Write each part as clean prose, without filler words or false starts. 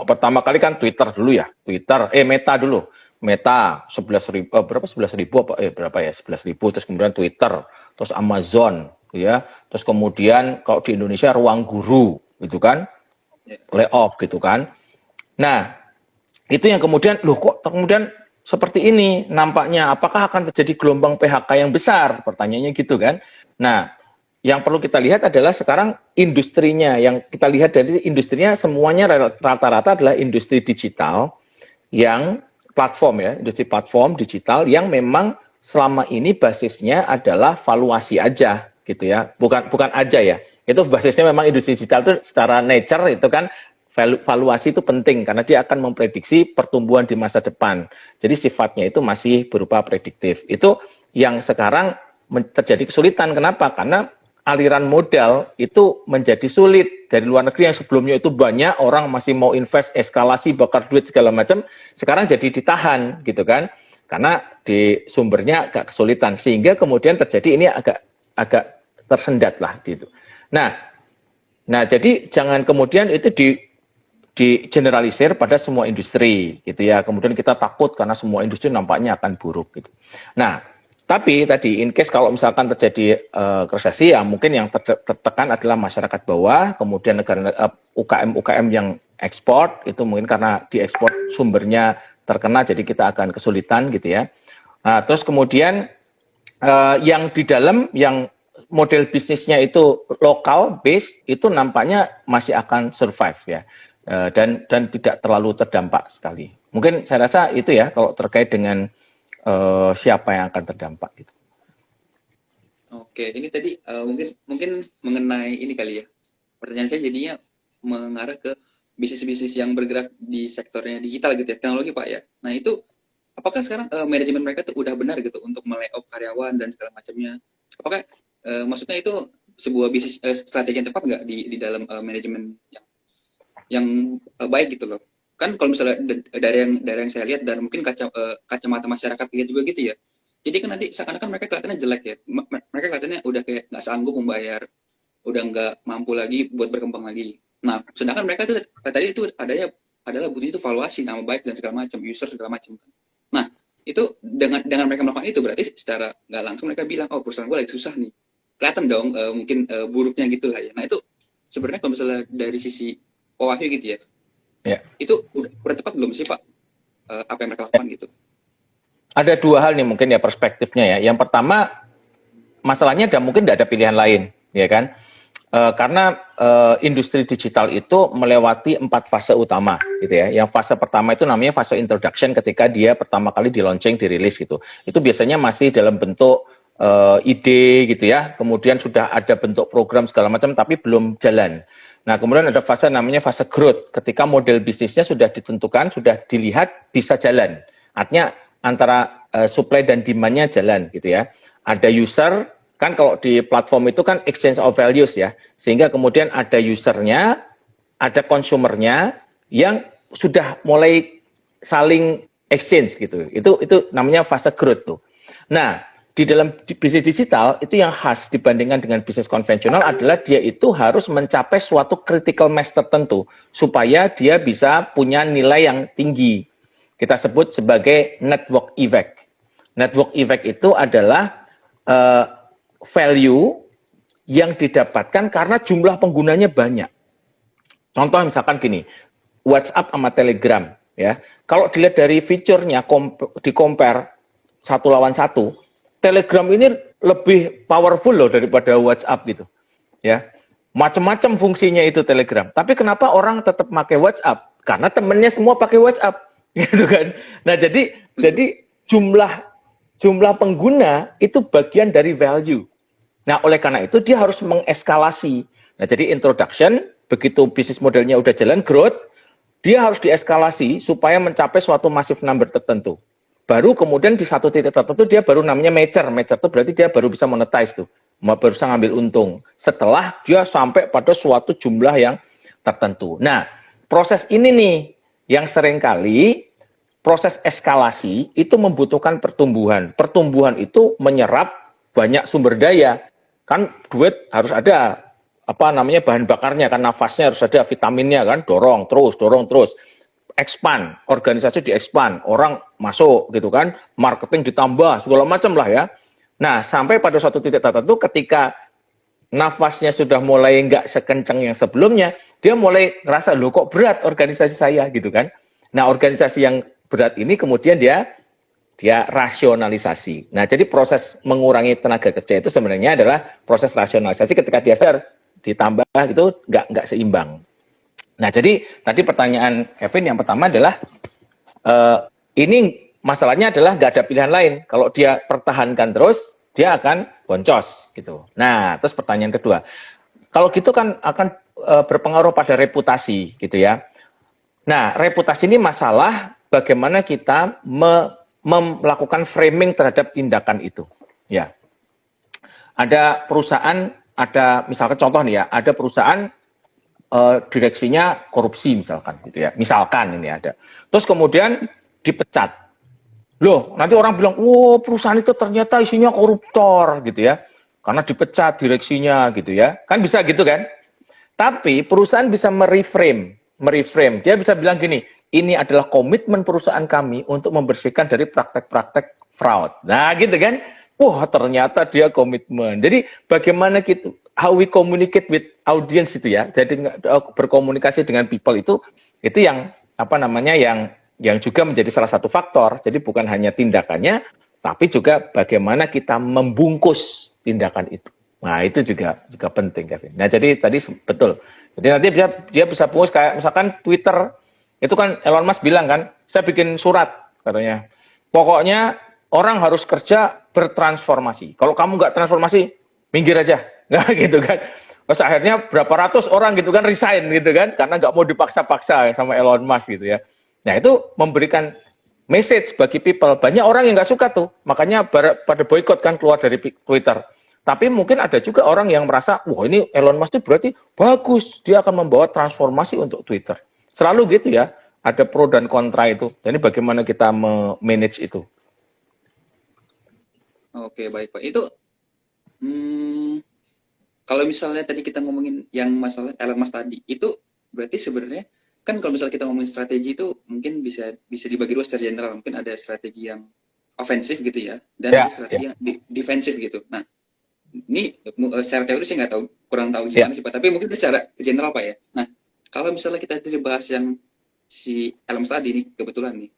pertama kali kan Twitter dulu ya, Meta dulu. Meta 11.000 berapa 11.000 apa berapa ya 11.000, terus kemudian Twitter, terus Amazon ya, terus kemudian kalau di Indonesia Ruang Guru gitu kan, layoff gitu kan. Nah, itu yang kemudian loh kok kemudian seperti ini nampaknya, apakah akan terjadi gelombang PHK yang besar? Pertanyaannya gitu kan. Nah, yang perlu kita lihat adalah sekarang industrinya, yang kita lihat dari industrinya semuanya rata-rata adalah industri digital yang platform ya, industri platform digital yang memang selama ini basisnya adalah valuasi aja gitu ya, bukan aja ya, itu basisnya memang industri digital itu secara nature itu kan valuasi itu penting karena dia akan memprediksi pertumbuhan di masa depan. Jadi sifatnya itu masih berupa prediktif. Itu yang sekarang terjadi kesulitan. Kenapa? Karena aliran modal itu menjadi sulit. Dari luar negeri yang sebelumnya itu banyak, orang masih mau invest, eskalasi, bakar duit segala macam, sekarang jadi ditahan gitu kan. Karena di sumbernya agak kesulitan. Sehingga kemudian terjadi ini agak tersendat lah gitu. Nah, jadi jangan kemudian itu di generalisir pada semua industri gitu ya. Kemudian kita takut karena semua industri nampaknya akan buruk gitu. Nah, tapi tadi in case kalau misalkan terjadi resesi ya mungkin yang tertekan adalah masyarakat bawah, kemudian negara UKM yang ekspor itu mungkin karena diekspor sumbernya terkena jadi kita akan kesulitan gitu ya. Nah, terus kemudian yang di dalam yang model bisnisnya itu lokal base itu nampaknya masih akan survive ya. Dan tidak terlalu terdampak sekali. Mungkin saya rasa itu ya kalau terkait dengan siapa yang akan terdampak gitu. Oke, ini tadi mungkin mengenai ini kali ya. Pertanyaan saya jadinya mengarah ke bisnis-bisnis yang bergerak di sektornya digital gitu ya, teknologi Pak ya. Nah itu apakah sekarang manajemen mereka tuh udah benar gitu untuk melay-off karyawan dan segala macamnya? Apakah maksudnya itu sebuah bisnis strategi yang tepat nggak di dalam manajemen yang baik gitu loh. Kan kalau misalnya dari yang saya lihat dan mungkin kacamata masyarakat lihat juga gitu ya. Jadi kan nanti seakan-akan mereka kelihatannya jelek ya. Mereka kelihatannya udah kayak nggak sanggup membayar, udah nggak mampu lagi buat berkembang lagi. Nah, sedangkan mereka tuh tadi itu adalah butuh itu valuasi nama baik dan segala macam, user segala macam. Nah, itu dengan mereka melakukan itu berarti secara nggak langsung mereka bilang, oh perusahaan gue lagi susah nih. Kelihatan dong mungkin buruknya gitu lah ya. Nah itu sebenarnya kalau misalnya dari sisi Pak Wahyu gitu ya. Ya. Itu udah tepat belum sih Pak apa yang mereka lakukan gitu? Ada dua hal nih mungkin ya perspektifnya ya. Yang pertama masalahnya mungkin tidak ada pilihan lain ya kan. Karena industri digital itu melewati 4 fase utama gitu ya. Yang fase pertama itu namanya fase introduction ketika dia pertama kali di launching, dirilis gitu. Itu biasanya masih dalam bentuk ide gitu ya. Kemudian sudah ada bentuk program segala macam tapi belum jalan. Nah, kemudian ada fase namanya fase growth, ketika model bisnisnya sudah ditentukan, sudah dilihat bisa jalan. Artinya antara supply dan demand-nya jalan gitu ya. Ada user, kan kalau di platform itu kan exchange of values ya. Sehingga kemudian ada usernya, ada consumernya yang sudah mulai saling exchange gitu. Itu namanya fase growth tuh. Nah, di dalam bisnis digital itu yang khas dibandingkan dengan bisnis konvensional adalah dia itu harus mencapai suatu critical mass tertentu supaya dia bisa punya nilai yang tinggi. Kita sebut sebagai network effect. Network effect itu adalah value yang didapatkan karena jumlah penggunanya banyak. Contoh misalkan gini, WhatsApp sama Telegram ya. Kalau dilihat dari fiturnya di compare satu lawan satu, Telegram ini lebih powerful loh daripada WhatsApp gitu. Ya. Macam-macam fungsinya itu Telegram. Tapi kenapa orang tetap pakai WhatsApp? Karena temennya semua pakai WhatsApp, gitu kan. Nah, jadi jumlah pengguna itu bagian dari value. Nah, oleh karena itu dia harus mengeskalasi. Nah, jadi introduction, begitu bisnis modelnya udah jalan growth, dia harus dieskalasi supaya mencapai suatu massive number tertentu. Baru kemudian di satu titik tertentu dia baru namanya mature. Mature itu berarti dia baru bisa monetize tuh. Baru bisa ngambil untung. Setelah dia sampai pada suatu jumlah yang tertentu. Nah, proses ini nih yang seringkali proses eskalasi itu membutuhkan pertumbuhan. Pertumbuhan itu menyerap banyak sumber daya. Kan duit harus ada, apa namanya bahan bakarnya kan, nafasnya harus ada vitaminnya kan, dorong terus, expand, organisasi di-expand, orang masuk gitu kan, marketing ditambah segala macam lah ya. Nah, sampai pada suatu titik tertentu ketika nafasnya sudah mulai nggak sekencang yang sebelumnya, dia mulai ngerasa, loh kok berat organisasi saya gitu kan. Nah, organisasi yang berat ini kemudian dia rasionalisasi. Nah, jadi proses mengurangi tenaga kerja itu sebenarnya adalah proses rasionalisasi ketika dia sadar ditambah gitu nggak seimbang. Nah, jadi tadi pertanyaan Kevin yang pertama adalah ini masalahnya adalah nggak ada pilihan lain. Kalau dia pertahankan terus, dia akan boncos gitu. Nah, terus pertanyaan kedua, kalau gitu kan akan berpengaruh pada reputasi gitu ya. Nah, reputasi ini masalah bagaimana kita melakukan framing terhadap tindakan itu. Ya, ada perusahaan, ada misalkan contoh nih ya, ada perusahaan direksinya korupsi misalkan gitu ya, misalkan ini ada. Terus kemudian dipecat. Loh, nanti orang bilang, "Oh, perusahaan itu ternyata isinya koruptor," gitu ya. Karena dipecat direksinya gitu ya. Kan bisa gitu kan? Tapi perusahaan bisa mereframe. Dia bisa bilang gini, ini adalah komitmen perusahaan kami untuk membersihkan dari praktek-praktek fraud. Nah, gitu kan? Wah, ternyata dia komitmen. Jadi bagaimana kita, how we communicate with audience itu ya. Jadi berkomunikasi dengan people itu yang apa namanya yang juga menjadi salah satu faktor. Jadi bukan hanya tindakannya, tapi juga bagaimana kita membungkus tindakan itu. Nah, itu juga penting, Kevin. Nah, jadi tadi betul. Jadi nanti dia bisa bungkus kayak misalkan Twitter, itu kan Elon Musk bilang kan, saya bikin surat katanya. Pokoknya orang harus kerja bertransformasi. Kalau kamu nggak transformasi, minggir aja. Nggak gitu kan. Terus akhirnya berapa ratus orang gitu kan resign gitu kan, karena nggak mau dipaksa-paksa sama Elon Musk gitu ya. Nah, itu memberikan message bagi people. Banyak orang yang nggak suka tuh, makanya pada boykot kan keluar dari Twitter. Tapi mungkin ada juga orang yang merasa, wah ini Elon Musk itu berarti bagus, dia akan membawa transformasi untuk Twitter. Selalu gitu ya, ada pro dan kontra itu. Jadi bagaimana kita manage itu. Oke, baik Pak. Itu kalau misalnya tadi kita ngomongin yang masalah Elon Musk tadi, itu berarti sebenarnya kan kalau misalnya kita ngomongin strategi itu mungkin bisa dibagi dua secara general. Mungkin ada strategi yang ofensif gitu ya, dan ada strategi yang defensif gitu. Nah, ini secara teori sih nggak tahu, kurang tahu gimana sih Pak. Tapi mungkin secara general Pak ya. Nah, kalau misalnya kita bahas yang si Elon Musk tadi ini kebetulan nih.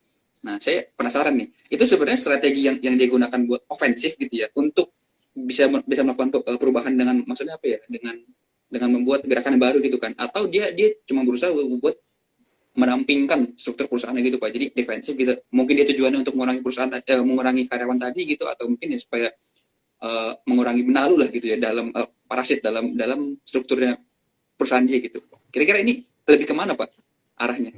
Nah, saya penasaran nih. Itu sebenarnya strategi yang dia gunakan buat ofensif gitu ya, untuk bisa melakukan perubahan dengan maksudnya apa ya? Dengan membuat gerakan yang baru gitu kan? Atau dia cuma berusaha buat menampingkan struktur perusahaannya gitu Pak. Jadi defensif gitu. Mungkin dia tujuannya untuk mengurangi perusahaan mengurangi karyawan tadi gitu, atau mungkin ya supaya mengurangi benalu lah gitu ya, dalam parasit dalam strukturnya perusahaan dia gitu. Kira-kira ini lebih kemana Pak arahnya?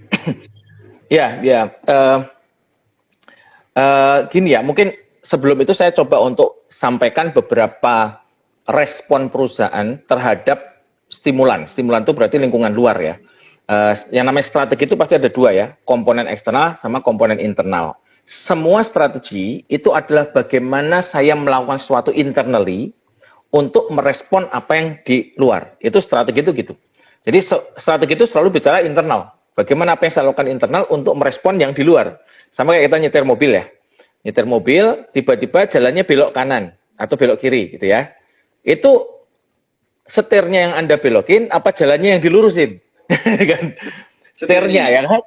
Gini ya, mungkin sebelum itu saya coba untuk sampaikan beberapa respon perusahaan terhadap stimulan. Stimulan itu berarti lingkungan luar ya. Yang namanya strategi itu pasti ada dua ya, komponen eksternal sama komponen internal. Semua strategi itu adalah bagaimana saya melakukan sesuatu internally untuk merespon apa yang di luar. Itu strategi itu gitu. Jadi strategi itu selalu bicara internal. Bagaimana apa yang saya lakukan internal untuk merespon yang di luar. Sama kayak kita nyetir mobil ya. Nyetir mobil, tiba-tiba jalannya belok kanan atau belok kiri gitu ya. Itu setirnya yang Anda belokin, apa jalannya yang dilurusin? Kan? Setirnya ya kan?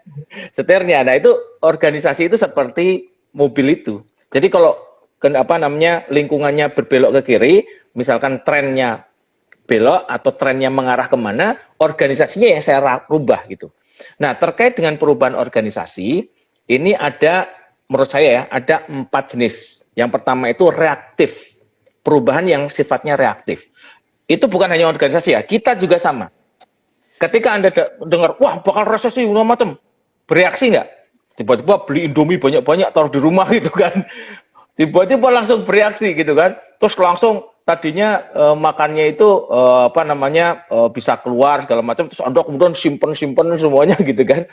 Setirnya. Nah, itu organisasi itu seperti mobil itu. Jadi kalau lingkungannya berbelok ke kiri, misalkan trennya belok atau trennya mengarah kemana, organisasinya yang saya rubah gitu. Nah, terkait dengan perubahan organisasi, ini ada menurut saya ya, ada 4 jenis. Yang pertama itu reaktif. Perubahan yang sifatnya reaktif. Itu bukan hanya organisasi ya, kita juga sama. Ketika Anda dengar, wah bakal resesi, macam, bereaksi nggak? Tiba-tiba beli Indomie banyak-banyak, taruh di rumah gitu kan. Tiba-tiba langsung bereaksi gitu kan. Terus langsung tadinya makannya itu bisa keluar segala macam. Terus Anda kemudian simpen semuanya gitu kan.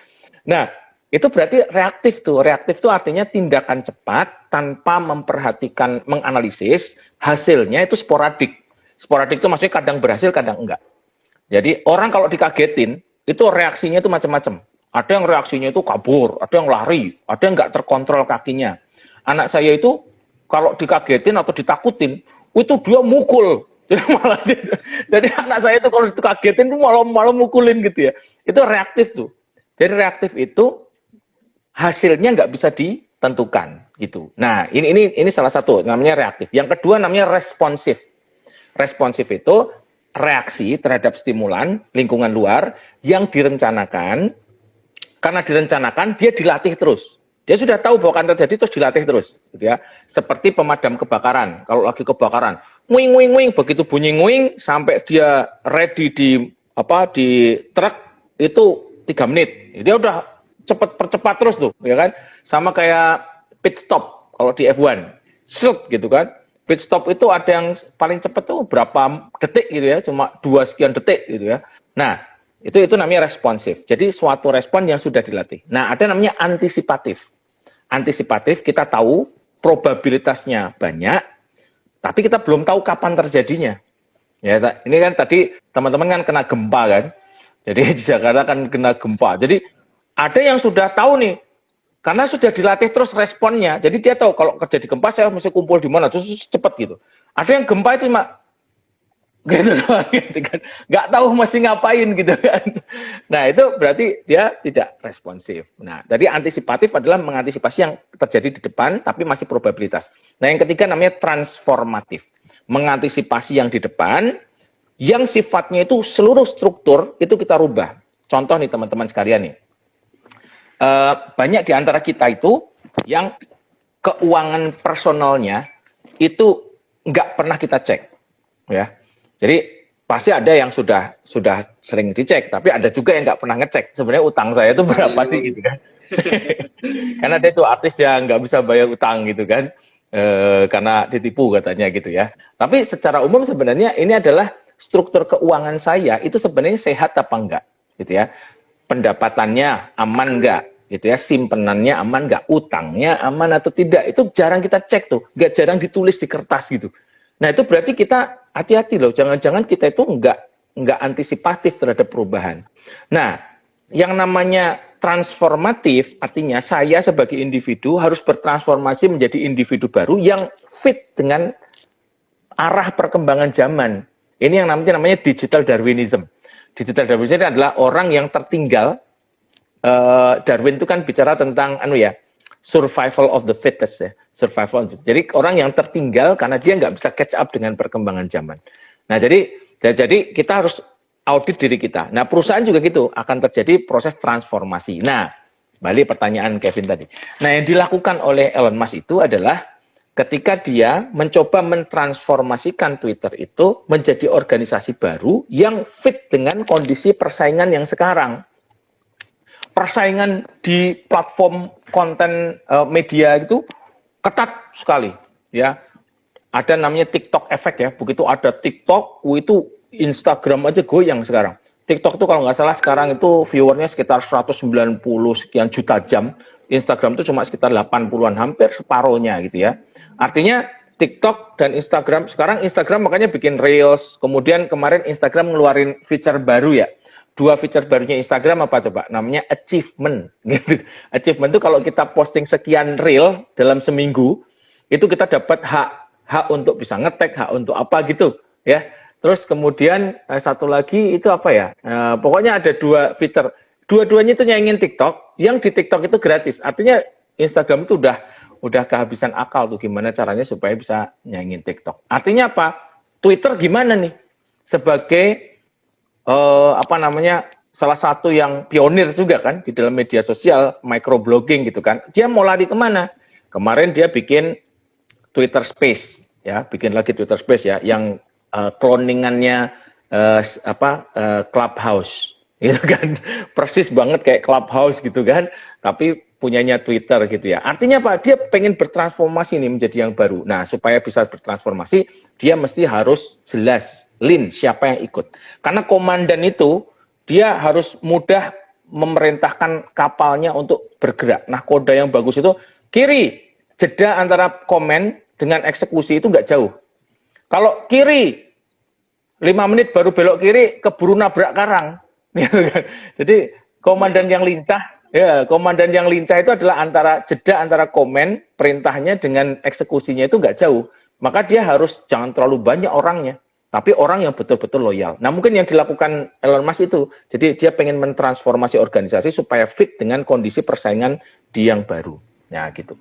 Nah, itu berarti reaktif tuh. Reaktif tuh artinya tindakan cepat tanpa memperhatikan, menganalisis, hasilnya itu sporadik. Sporadik itu maksudnya kadang berhasil, kadang enggak. Jadi orang kalau dikagetin itu reaksinya itu macam-macam. Ada yang reaksinya itu kabur, ada yang lari, ada yang nggak terkontrol kakinya. Anak saya itu kalau dikagetin atau ditakutin, itu dia mukul. Jadi anak saya itu kalau dikagetin itu malah mukulin gitu ya. Itu reaktif tuh. Jadi reaktif itu hasilnya nggak bisa ditentukan gitu. Nah, ini salah satu namanya reaktif. Yang kedua namanya responsif. Responsif itu reaksi terhadap stimulan lingkungan luar yang direncanakan. Karena direncanakan, dia dilatih terus. Dia sudah tahu bahwa akan terjadi, terus dilatih terus, gitu ya. Seperti pemadam kebakaran. Kalau lagi kebakaran, nguing nguing nguing, begitu bunyi nguing sampai dia ready di truk itu 3 menit. Dia udah percepat terus tuh, ya kan? Sama kayak pit stop kalau di F1. Set gitu kan. Pit stop itu ada yang paling cepat tuh berapa detik gitu ya, cuma 2 sekian detik gitu ya. Nah, itu namanya responsif. Jadi suatu respon yang sudah dilatih. Nah, ada namanya antisipatif. Antisipatif kita tahu probabilitasnya banyak, tapi kita belum tahu kapan terjadinya. Ya, ini kan tadi teman-teman kan kena gempa kan. Jadi di Jakarta kan kena gempa. Jadi ada yang sudah tahu nih, karena sudah dilatih terus responnya. Jadi dia tahu kalau terjadi gempa saya mesti kumpul di mana, terus cepat gitu. Ada yang gempa itu cuma gitu doang, gitu kan, nggak tahu mesti ngapain gitu kan. Nah itu berarti dia tidak responsif. Nah tadi antisipatif adalah mengantisipasi yang terjadi di depan tapi masih probabilitas. Nah yang ketiga namanya transformatif, mengantisipasi yang di depan yang sifatnya itu seluruh struktur itu kita rubah. Contoh nih teman-teman sekalian nih, banyak di antara kita itu yang keuangan personalnya itu nggak pernah kita cek, ya. Jadi pasti ada yang sudah sering dicek, tapi ada juga yang nggak pernah ngecek. Sebenarnya utang saya itu berapa sih gitu kan? Karena dia itu artis yang nggak bisa bayar utang gitu kan, karena ditipu katanya gitu ya. Tapi secara umum sebenarnya ini adalah struktur keuangan saya itu sebenarnya sehat apa enggak, gitu ya. Pendapatannya aman enggak, gitu ya. Simpenannya aman enggak, utangnya aman atau tidak, itu jarang kita cek tuh, nggak jarang ditulis di kertas gitu. Nah itu berarti kita hati-hati loh, jangan-jangan kita itu nggak antisipatif terhadap perubahan. Nah, yang namanya transformatif artinya saya sebagai individu harus bertransformasi menjadi individu baru yang fit dengan arah perkembangan zaman. Ini yang namanya digital Darwinism. Digital Darwinism adalah orang yang tertinggal. Darwin itu kan bicara tentang survival of the fittest ya. Survival. Jadi orang yang tertinggal karena dia nggak bisa catch up dengan perkembangan zaman. Nah jadi kita harus audit diri kita. Nah perusahaan juga gitu akan terjadi proses transformasi. Nah balik pertanyaan Kevin tadi. Nah yang dilakukan oleh Elon Musk itu adalah ketika dia mencoba mentransformasikan Twitter itu menjadi organisasi baru yang fit dengan kondisi persaingan yang sekarang. Persaingan di platform konten media itu ketat sekali, ya. Ada namanya TikTok effect ya. Begitu ada TikTok, itu Instagram aja goyang sekarang. TikTok itu kalau nggak salah sekarang itu viewernya sekitar 190 sekian juta jam. Instagram itu cuma sekitar 80-an, hampir separuhnya gitu ya. Artinya TikTok dan Instagram, sekarang Instagram makanya bikin Reels, kemudian kemarin Instagram ngeluarin feature baru ya. 2 feature barunya Instagram apa coba? Namanya achievement. Gitu. Achievement itu kalau kita posting sekian reel dalam seminggu, itu kita dapat hak untuk bisa ngetek, hak untuk apa gitu, ya. Terus kemudian satu lagi itu apa ya? Pokoknya ada 2 fitur. Dua-duanya itu nyaingin TikTok. Yang di TikTok itu gratis. Artinya Instagram itu udah kehabisan akal tuh gimana caranya supaya bisa nyaingin TikTok. Artinya apa? Twitter gimana nih? Sebagai salah satu yang pionir juga kan di dalam media sosial, microblogging gitu kan. Dia mau lari kemana? Kemarin dia bikin Twitter Space, ya, bikin lagi Twitter Space ya, yang cloningannya Clubhouse, gitu kan. Persis banget kayak Clubhouse gitu kan, tapi punyanya Twitter gitu ya. Artinya apa? Dia pengen bertransformasi nih menjadi yang baru. Nah, supaya bisa bertransformasi, dia mesti harus jelas lean siapa yang ikut. Karena komandan itu dia harus mudah memerintahkan kapalnya untuk bergerak. Nah, kode yang bagus itu kiri, jeda antara komen dengan eksekusi itu nggak jauh. Kalau kiri 5 menit baru belok kiri keburu nabrak karang. Gitu kan. Jadi komandan yang lincah, ya komandan yang lincah itu adalah jeda antara komen perintahnya dengan eksekusinya itu nggak jauh. Maka dia harus jangan terlalu banyak orangnya, tapi orang yang betul-betul loyal. Nah mungkin yang dilakukan Elon Musk itu, jadi dia pengen mentransformasi organisasi supaya fit dengan kondisi persaingan di yang baru. Nah gitu.